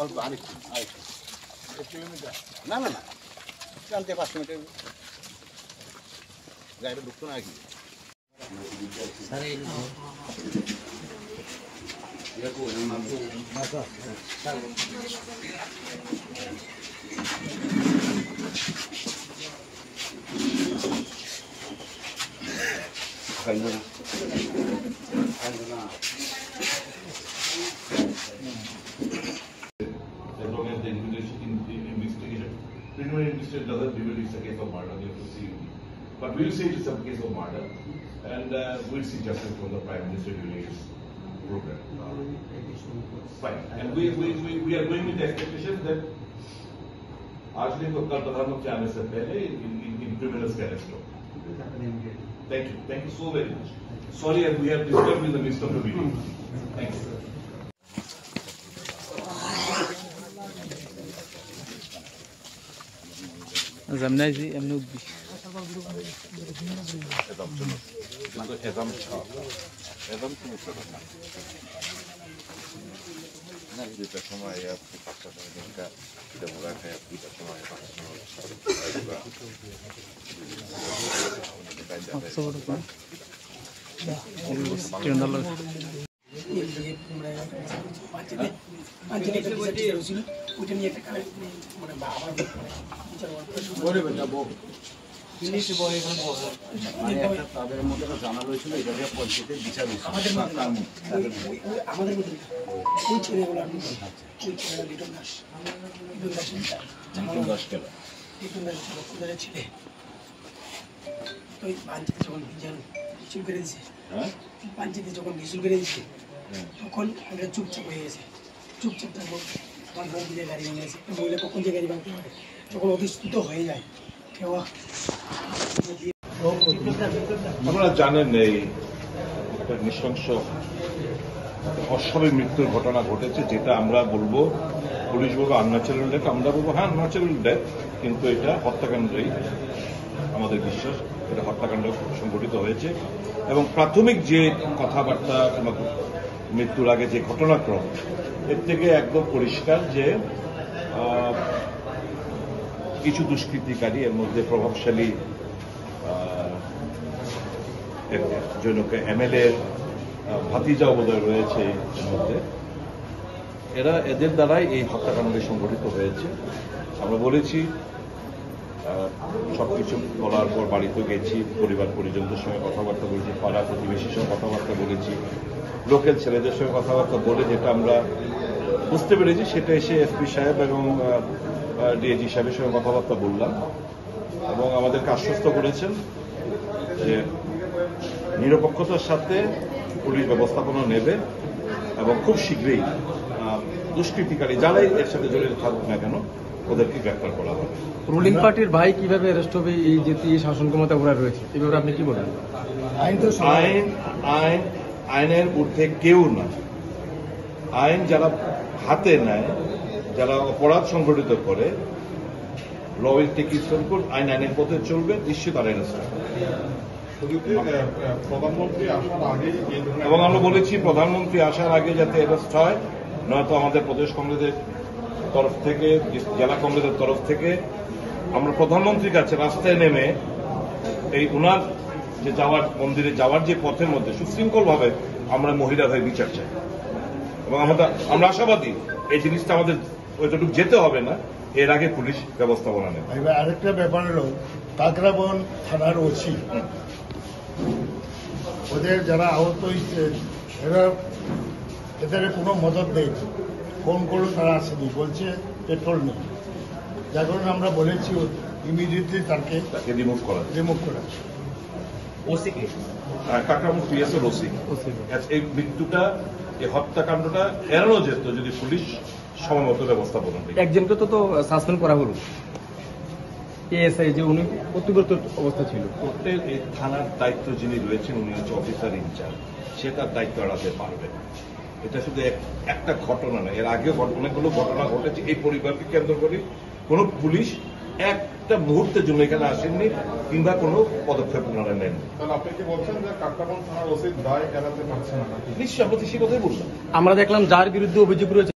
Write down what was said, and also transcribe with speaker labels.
Speaker 1: অল্প আরেকটু কিলোমিটার না না না 500 মিটার গাড়িটা ঢুকতো না আর কি
Speaker 2: As long as the investigation, preliminary investigation doesn't reveal it's a case of murder, we have to see. But we'll say it's a case of murder, and we'll see justice from the Prime Minister during his program. Fine. And we are going with the expectation that आज नहीं तो कल प्रधानमंत्री आने से पहले in criminals का arrest हो. Thank you so very much. Sorry, we have disturbed in the midst of the meeting. Thank you.
Speaker 3: Zamnazi amnubbi.
Speaker 1: Ezam çağ. Ezam kimi söyler? Ne bir সময় আপনি 5টা দিনকা এটা বলা হয় আপনি সময় 5টা তাদের মধ্যে জানানো হয়েছিল এটা পঞ্চায়েতের বিচার আমাদের মধ্যে ওই ছেলেগুলো আমি ওই ছেলেরা লিটন দাস ছেলে ওই পাঞ্চায়েতে যখন মিছিল করে দিয়েছে পাঞ্চায়েতে যখন মিছিল করে দিয়েছে তখন আমরা চুপচাপ হয়ে গেছে চুপচাপ থাকবো আমার ঘর দিকে গাড়ি ভেঙে গেছে মহিলা কখন যে গাড়ি ভাঙতে পারে যখন অধিষ্ঠিত হয়ে যায় কেউ
Speaker 2: আপনারা জানেন এই একটা নৃশংস অস্বাভাবিক মৃত্যুর ঘটনা ঘটেছে, যেটা আমরা বলবো পুলিশ বলবো আনন্যাচারাল ডেথ, আমরা বলবো হ্যাঁ ন্যাচারাল ডেথ, কিন্তু এটা হত্যাকাণ্ডই আমাদের বিশ্বাস, এটা হত্যাকাণ্ড সংঘটিত হয়েছে। এবং প্রাথমিক যে কথাবার্তা মৃত্যুর আগে যে ঘটনাক্রম, এর থেকে একদম পরিষ্কার যে কিছু দুষ্কৃতিকারী, এর মধ্যে প্রভাবশালী জনক এমএলএ ভাতিজা বোধহয় রয়েছে এর মধ্যে, এদের দ্বারাই এই হত্যাকাণ্ড সংঘটিত হয়েছে। আমরা বলেছি, সবকিছু বলার পর বাড়িতে গেছি, পরিবার পরিজনদের সঙ্গে কথাবার্তা বলেছি, পাড়া প্রতিবেশীর সঙ্গে কথাবার্তা বলেছি, লোকাল ছেলেদের সঙ্গে কথাবার্তা বলে যেটা আমরা বুঝতে পেরেছি সেটা এসে এসপি সাহেব এবং ডিআইজি সাহেবের সঙ্গে কথাবার্তা বললাম এবং আমাদেরকে আশ্বস্ত করেছেন যে নিরপেক্ষতার সাথে পুলিশ ব্যবস্থাপনা নেবে এবং খুব শীঘ্রই দুষ্কৃতিকারী যারাই এর সাথে জড়িত থাকুক না কেন ওদেরকে গ্রেফতার করা হবে।
Speaker 3: রুলিং পার্টির ভাই কিভাবে অ্যারেস্ট হবে এই যে শাসন ক্ষমতা ওরা রয়েছে, এই ব্যাপারে আপনি কি বলেন?
Speaker 2: আইনের ঊর্ধ্বে কেউ না। আইন যারা হাতে নেয়, যারা অপরাধ সংঘটিত করে, law will take its own course, আইন আইনের পথে চলবে, নিশ্চিত তারা অ্যারেস্ট হবে।
Speaker 4: প্রধানমন্ত্রী আসার আগে
Speaker 2: এবং আমরা বলেছি প্রধানমন্ত্রী আসার আগে যাতে অ্যারেস্ট হয়, নয়তো আমাদের প্রদেশ কংগ্রেসের তরফ থেকে, জেলা কংগ্রেসের তরফ থেকে আমরা প্রধানমন্ত্রীর কাছে রাস্তায় নেমে এই উনার যে যাওয়ার মন্দিরে যাওয়ার যে পথের মধ্যে সুশৃঙ্খলভাবে আমরা মহিলা হয়ে বিচার চাই এবং আমরা আশাবাদী এই জিনিসটা আমাদের ওইটুকু যেতে হবে না, এর আগে পুলিশ ব্যবস্থাপনা নেবে।
Speaker 4: আরেকটা ব্যাপার হলো কাকরাবন থানার ওসি, ওদের যারা আহত হয়েছে এদের কোনো মদত নেই, ফোন করলো তারা আসেনি, বলছে পেট্রোল নেই, যার কারণে আমরা বলেছি ইমিডিয়েটলি তাকে
Speaker 2: রিমুভ করা।
Speaker 3: ওসিকে
Speaker 2: কাকরাবন পিএসএর ওসি এই মৃত্যুটা, এই হত্যাকাণ্ডটা এড়ানো যেত যদি পুলিশ সময়মতো ব্যবস্থাপনা নেয়।
Speaker 3: একজনকে তো সাসপেন্ড করা হলো, এএসআই যে উনি কর্তৃপক্ষ অবস্থা ছিল,
Speaker 2: এই থানার দায়িত্ব যিনি রয়েছেন উনি হচ্ছে অফিসার ইনচার্জ, সে তার দায়িত্ব এড়াতে পারবে। এটা শুধু একটা ঘটনা নয়, এর আগেও অনেকগুলো ঘটনা ঘটেছে এই পরিবারকে কেন্দ্র করে। কোন পুলিশ একটা মুহূর্তের জন্য এখানে আসেননি কিংবা কোনো পদক্ষেপ ওনারা নেন।
Speaker 4: আপনি কি বলছেন যে কাকরাবন থানার ওসি দায় এড়াতে পারছে না?
Speaker 2: নিশ্চয়ই আমরা সে কথাই বললাম।
Speaker 3: আমরা দেখলাম যার বিরুদ্ধে অভিযোগ রয়েছে